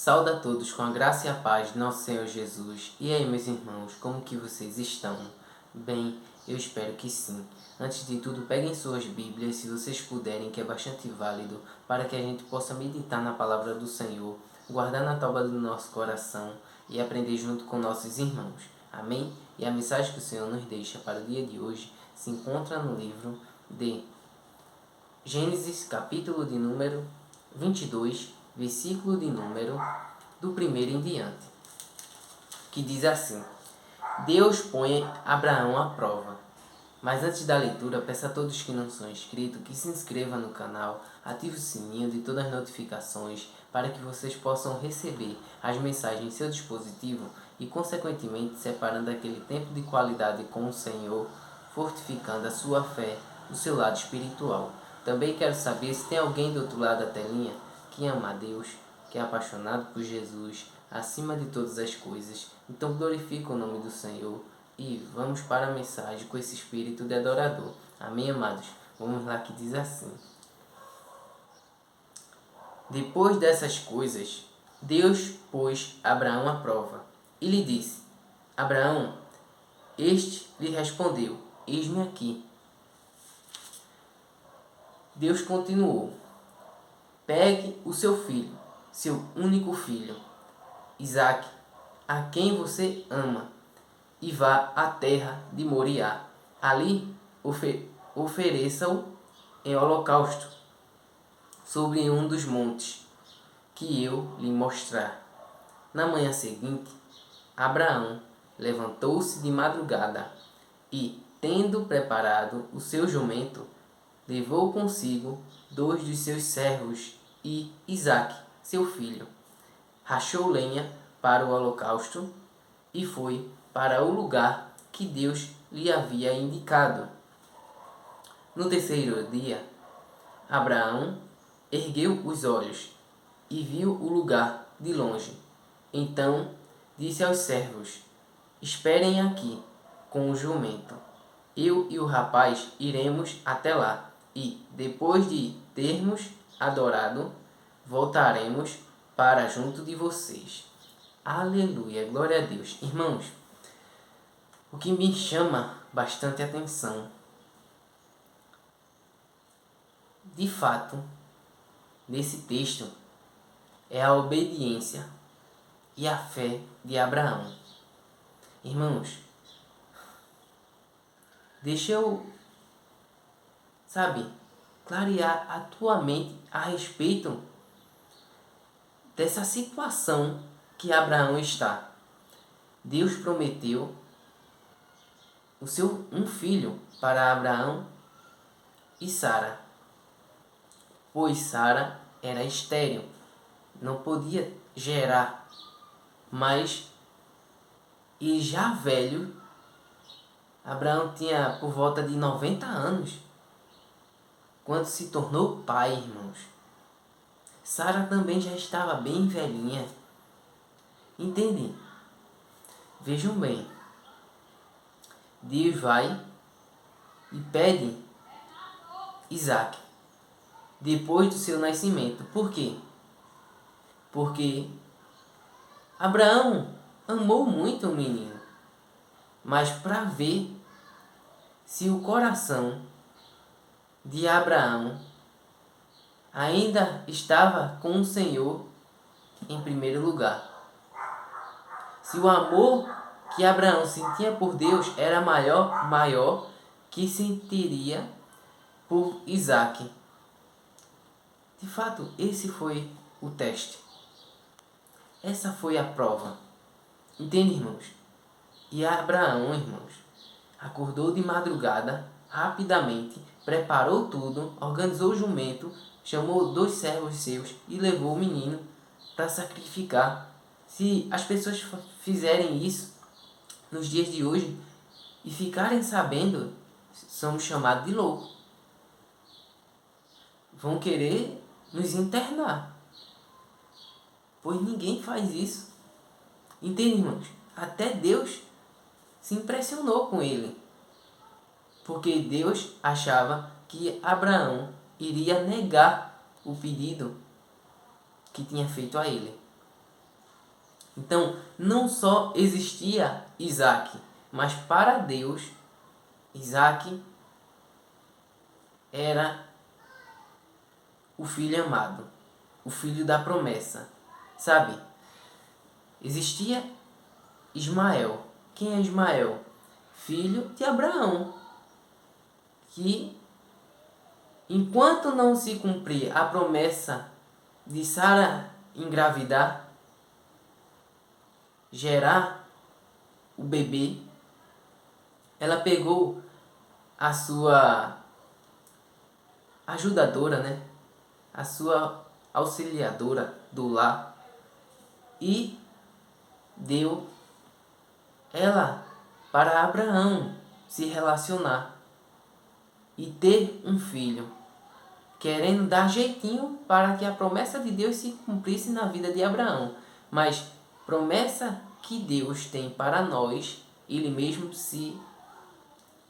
Saúde a todos com a graça e a paz de nosso Senhor Jesus. E aí, meus irmãos, como que vocês estão? Bem, eu espero que sim. Antes de tudo, peguem suas Bíblias, se vocês puderem, que é bastante válido, para que a gente possa meditar na palavra do Senhor, guardar na tábua do nosso coração e aprender junto com nossos irmãos. Amém? E a mensagem que o Senhor nos deixa para o dia de hoje se encontra no livro de Gênesis, capítulo de número 22, versículo de número do 1º em diante, que diz assim: Deus põe Abraão à prova. Mas antes da leitura, peço a todos que não são inscritos que se inscrevam no canal, ative o sininho de todas as notificações para que vocês possam receber as mensagens em seu dispositivo e, consequentemente, separando aquele tempo de qualidade com o Senhor, fortificando a sua fé, o seu lado espiritual. Também quero saber se tem alguém do outro lado da telinha que ama a Deus, que é apaixonado por Jesus, acima de todas as coisas. Então glorifica o nome do Senhor e vamos para a mensagem com esse espírito de adorador. Amém, amados? Vamos lá, que diz assim: Depois dessas coisas, Deus pôs Abraão à prova e lhe disse: Abraão, este lhe respondeu: Eis-me aqui. Deus continuou: Pegue o seu filho, seu único filho, Isaque, a quem você ama, e vá à terra de Moriá. Ali ofereça-o em holocausto sobre um dos montes que eu lhe mostrar. Na manhã seguinte, Abraão levantou-se de madrugada e, tendo preparado o seu jumento, levou consigo 2 dos seus servos e Isaque, seu filho. Rachou lenha para o holocausto e foi para o lugar que Deus lhe havia indicado. No terceiro dia, Abraão ergueu os olhos e viu o lugar de longe. Então disse aos servos: Esperem aqui com o jumento. Eu e o rapaz iremos até lá e, depois de termos adorado, voltaremos para junto de vocês. Aleluia, glória a Deus. Irmãos, o que me chama bastante atenção, de fato, nesse texto, é a obediência e a fé de Abraão. Irmãos, deixa eu, clarear a tua mente a respeito dessa situação que Abraão está. Deus prometeu um filho para Abraão e Sara, pois Sara era estéril, não podia gerar, mas e já velho, Abraão tinha por volta de 90 anos quando se tornou pai, irmãos. Sara também já estava bem velhinha. Entendem? Vejam bem. Deus vai e pede Isaque depois do seu nascimento. Por quê? Porque Abraão amou muito o menino, mas para ver se o coração de Abraão ainda estava com o Senhor em primeiro lugar. Se o amor que Abraão sentia por Deus era maior que sentiria por Isaque. De fato, esse foi o teste. Essa foi a prova. Entende, irmãos? E Abraão, irmãos, acordou de madrugada, rapidamente, preparou tudo, organizou o jumento, chamou 2 servos seus e levou o menino para sacrificar. Se as pessoas fizerem isso nos dias de hoje e ficarem sabendo, somos chamados de louco. Vão querer nos internar, pois ninguém faz isso. Entende, irmãos? Até Deus se impressionou com ele, porque Deus achava que Abraão iria negar o pedido que tinha feito a ele. Então, não só existia Isaac, mas para Deus, Isaac era o filho amado, o filho da promessa. Sabe? Existia Ismael. Quem é Ismael? Filho de Abraão, que enquanto não se cumprir a promessa de Sara engravidar, gerar o bebê, ela pegou a sua ajudadora, né? A sua auxiliadora do lar e deu ela para Abraão se relacionar e ter um filho, querendo dar jeitinho para que a promessa de Deus se cumprisse na vida de Abraão. Mas promessa que Deus tem para nós, Ele mesmo se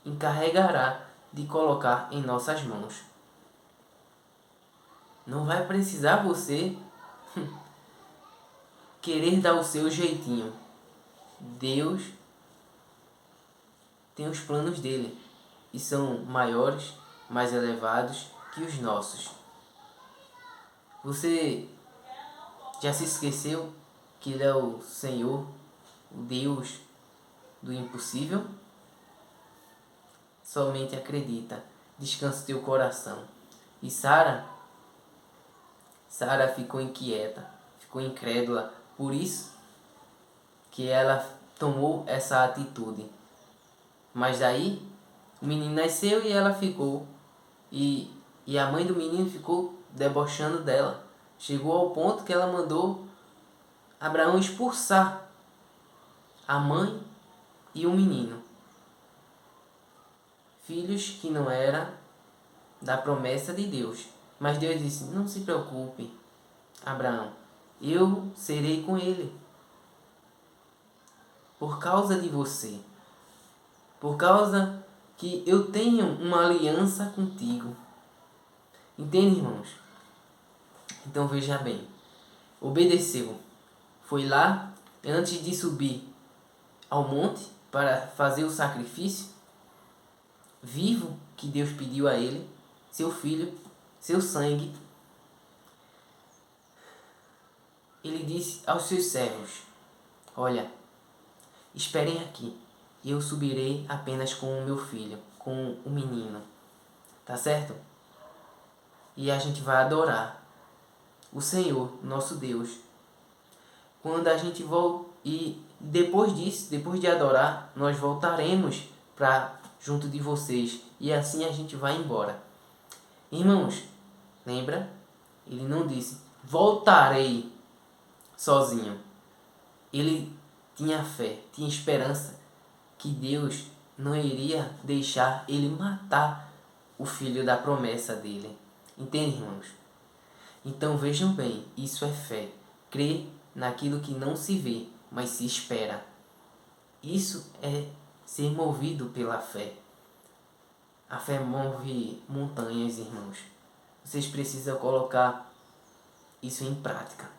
encarregará de colocar em nossas mãos. Não vai precisar você querer dar o seu jeitinho. Deus tem os planos dele e são maiores, mais elevados que os nossos. Você já se esqueceu que Ele é o Senhor, o Deus do impossível? Somente acredita, descansa teu coração. E Sara ficou inquieta, ficou incrédula, por isso que ela tomou essa atitude. Mas daí o menino nasceu e ela ficou, e a mãe do menino ficou debochando dela. Chegou ao ponto que ela mandou Abraão expulsar a mãe e o menino. Filhos que não eram da promessa de Deus. Mas Deus disse: não se preocupe, Abraão, eu serei com ele. Por causa de você. Por causa que eu tenho uma aliança contigo. Entende, irmãos? Então veja bem. Obedeceu. Foi lá, antes de subir ao monte para fazer o sacrifício vivo que Deus pediu a ele, seu filho, seu sangue. Ele disse aos seus servos: olha, esperem aqui, e eu subirei apenas com o meu filho, com o menino. Tá certo? E a gente vai adorar o Senhor, nosso Deus. Quando a gente volta, e depois disso, depois de adorar, nós voltaremos para junto de vocês, e assim a gente vai embora. Irmãos, lembra? Ele não disse: voltarei sozinho. Ele tinha fé, tinha esperança que Deus não iria deixar ele matar o filho da promessa dele. Entende, irmãos? Então vejam bem, isso é fé. Crer naquilo que não se vê, mas se espera. Isso é ser movido pela fé. A fé move montanhas, irmãos. Vocês precisam colocar isso em prática,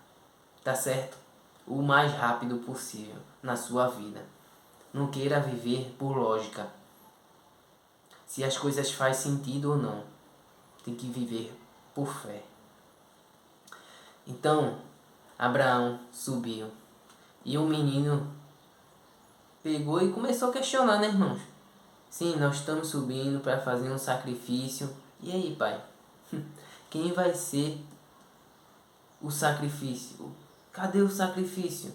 tá certo? O mais rápido possível na sua vida. Não queira viver por lógica. Se as coisas fazem sentido ou não. Tem que viver por fé. Então, Abraão subiu. E o menino pegou e começou a questionar, né, irmãos? Sim, nós estamos subindo para fazer um sacrifício. E aí, pai? Quem vai ser o sacrifício? Cadê o sacrifício?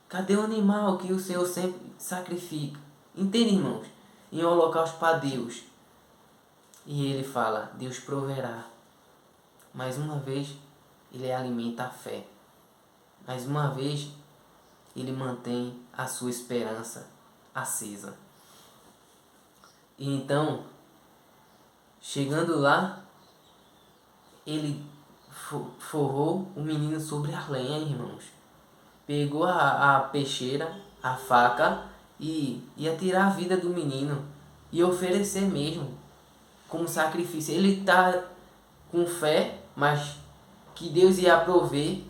Cadê o animal que o Senhor sempre sacrifica? Entende, irmãos? Em holocausto para Deus. E ele fala: Deus proverá. Mais uma vez, ele alimenta a fé. Mais uma vez, ele mantém a sua esperança acesa. E então, chegando lá, ele forrou o menino sobre a lenha, irmãos. Pegou a peixeira, a faca, e ia tirar a vida do menino. E oferecer mesmo, como sacrifício. Ele está com fé, mas que Deus ia prover.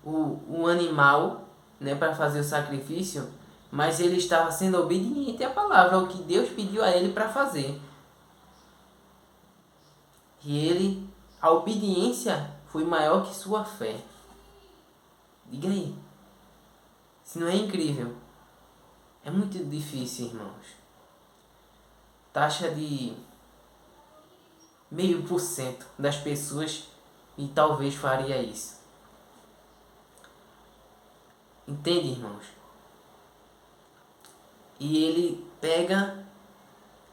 o animal, né, para fazer o sacrifício, mas ele estava sendo obediente à palavra, ao que Deus pediu a ele para fazer. E a obediência foi maior que sua fé. Diga aí, se não é incrível? É muito difícil, irmãos. Taxa de 0,5% das pessoas e talvez faria isso. Entende, irmãos? E ele pega,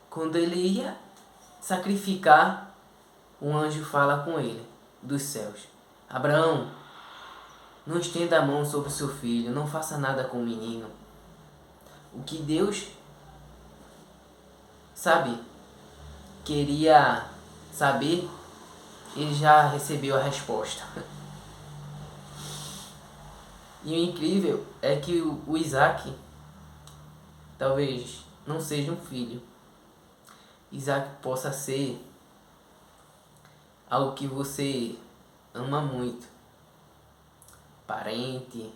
quando ele ia sacrificar, um anjo fala com ele, dos céus: Abraão, não estenda a mão sobre o seu filho, não faça nada com o menino. O que Deus, sabe, queria saber, ele já recebeu a resposta. E o incrível é que o Isaac talvez não seja um filho. Isaac possa ser algo que você ama muito. Parente,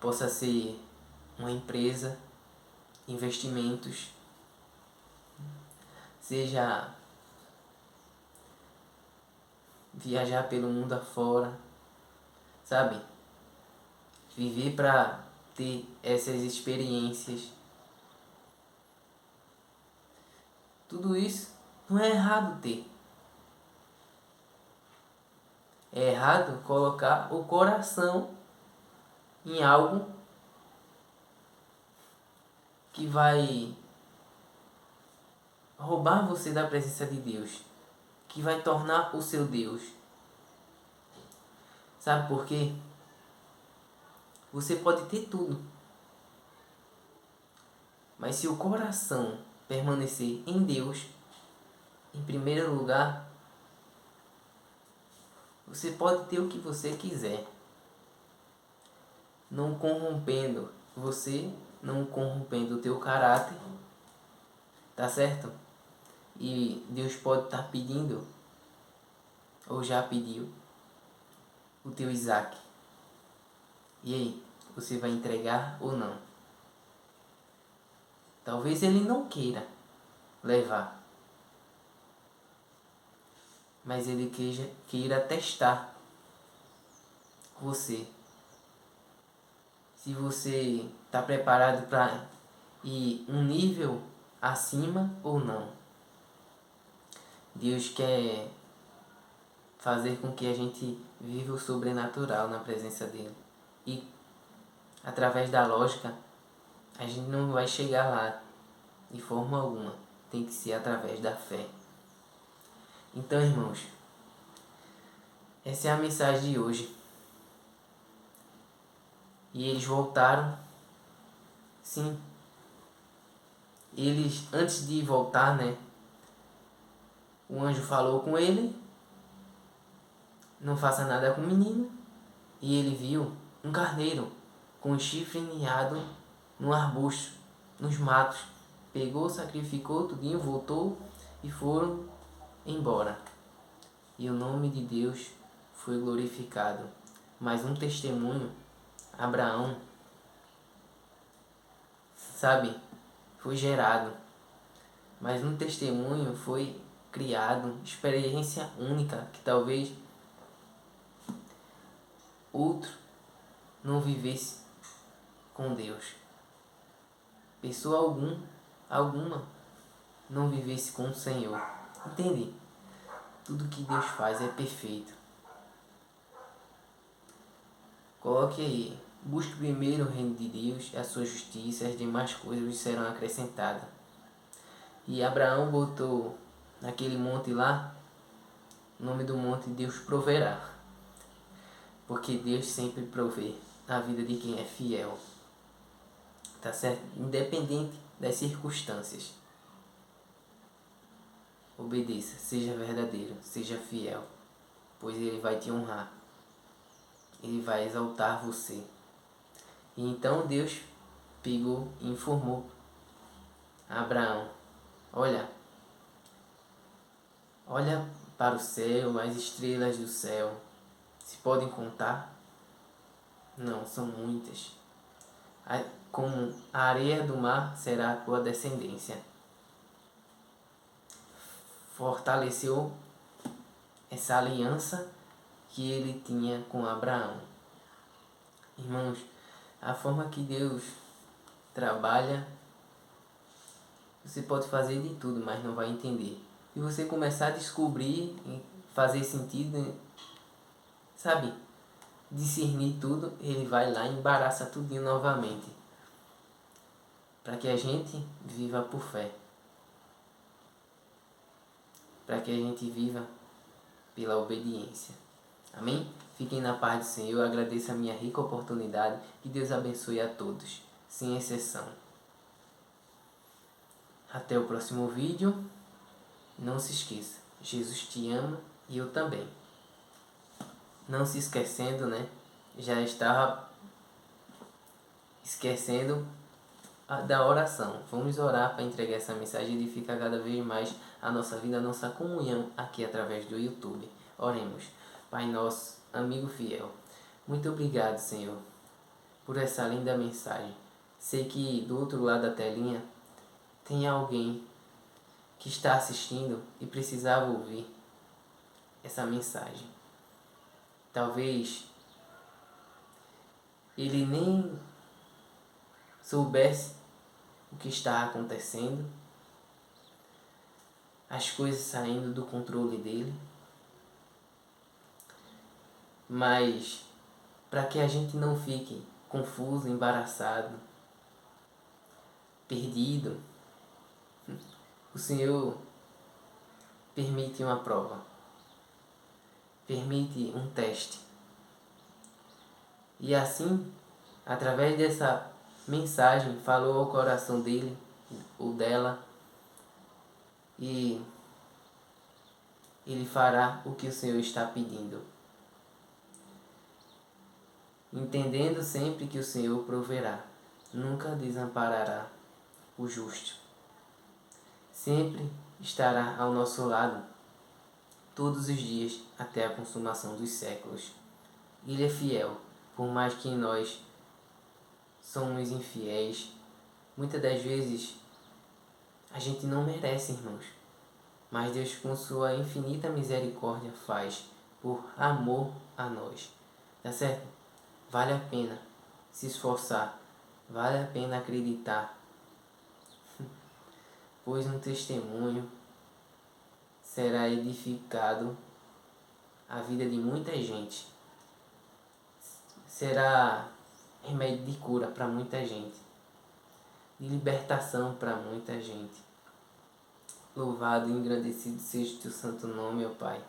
possa ser uma empresa, investimentos, seja viajar pelo mundo afora, sabe? Viver para ter essas experiências. Tudo isso não é errado ter. É errado colocar o coração em algo que vai roubar você da presença de Deus, que vai tornar o seu Deus. Sabe por quê? Você pode ter tudo, mas se o coração permanecer em Deus, em primeiro lugar, você pode ter o que você quiser, não corrompendo você, não corrompendo o teu caráter, tá certo? E Deus pode estar pedindo, ou já pediu, o teu Isaac. E aí, você vai entregar ou não? Talvez ele não queira levar, mas ele queira testar você. Se você está preparado para ir um nível acima ou não. Deus quer fazer com que a gente viva o sobrenatural na presença dele. E através da lógica, a gente não vai chegar lá de forma alguma. Tem que ser através da fé. Então, irmãos, essa é a mensagem de hoje. E eles voltaram. Sim. Eles, antes de voltar, né? O anjo falou com ele: não faça nada com o menino. E ele viu um carneiro com um chifre ninhado no arbusto, nos matos. Pegou, sacrificou tudinho, voltou e foram embora. E o nome de Deus foi glorificado. Mais um testemunho, Abraão, sabe, foi gerado. Mais um testemunho foi criado, experiência única que talvez outro não vivesse com Deus. Pessoa alguma não vivesse com o Senhor. Entende? Tudo que Deus faz é perfeito. Coloque aí: busque primeiro o reino de Deus e a sua justiça, e as demais coisas lhe serão acrescentadas. E Abraão botou naquele monte lá, o nome do monte Deus proverá. Porque Deus sempre provê na vida de quem é fiel. Tá certo? Independente das circunstâncias. Obedeça, seja verdadeiro, seja fiel, pois Ele vai te honrar. Ele vai exaltar você. E então Deus pegou e informou a Abraão: olha para o céu, as estrelas do céu, se podem contar? Não, são muitas. Como a areia do mar será a tua descendência. Fortaleceu essa aliança que ele tinha com Abraão. Irmãos, a forma que Deus trabalha, você pode fazer de tudo, mas não vai entender. E você começar a descobrir e fazer sentido, sabe? Discernir tudo, ele vai lá e embaraça tudinho novamente. Para que a gente viva por fé. Para que a gente viva pela obediência. Amém? Fiquem na paz do Senhor. Eu agradeço a minha rica oportunidade. Que Deus abençoe a todos, sem exceção. Até o próximo vídeo. Não se esqueça, Jesus te ama e eu também. Não se esquecendo, né? Já estava esquecendo da oração. Vamos orar para entregar essa mensagem e edificar cada vez mais a nossa vida, a nossa comunhão aqui através do YouTube. Oremos. Pai nosso, amigo fiel, muito obrigado, Senhor, por essa linda mensagem. Sei que do outro lado da telinha tem alguém que está assistindo e precisava ouvir essa mensagem. Talvez ele nem soubesse o que está acontecendo, as coisas saindo do controle dele, mas para que a gente não fique confuso, embaraçado, perdido, o Senhor permite uma prova, permite um teste. E assim, através dessa mensagem, falou ao coração dele ou dela, e ele fará o que o Senhor está pedindo. Entendendo sempre que o Senhor proverá, nunca desamparará o justo. Sempre estará ao nosso lado, todos os dias, até a consumação dos séculos. Ele é fiel, por mais que nós somos infiéis. Muitas das vezes a gente não merece, irmãos, mas Deus, com sua infinita misericórdia, faz por amor a nós. Tá certo? Vale a pena se esforçar, vale a pena acreditar, pois no testemunho será edificado a vida de muita gente. Será remédio de cura para muita gente, de libertação para muita gente. Louvado e engrandecido seja o teu santo nome, ó Pai.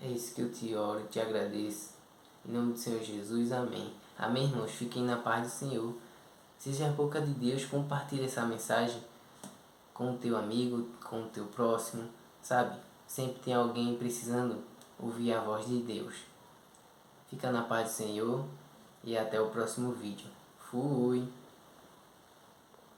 É isso que eu te oro e te agradeço. Em nome do Senhor Jesus, amém. Amém, irmãos? Fiquem na paz do Senhor. Seja a boca de Deus, compartilhe essa mensagem com o teu amigo, com o teu próximo, sabe? Sempre tem alguém precisando ouvir a voz de Deus. Fica na paz do Senhor e até o próximo vídeo. Fui!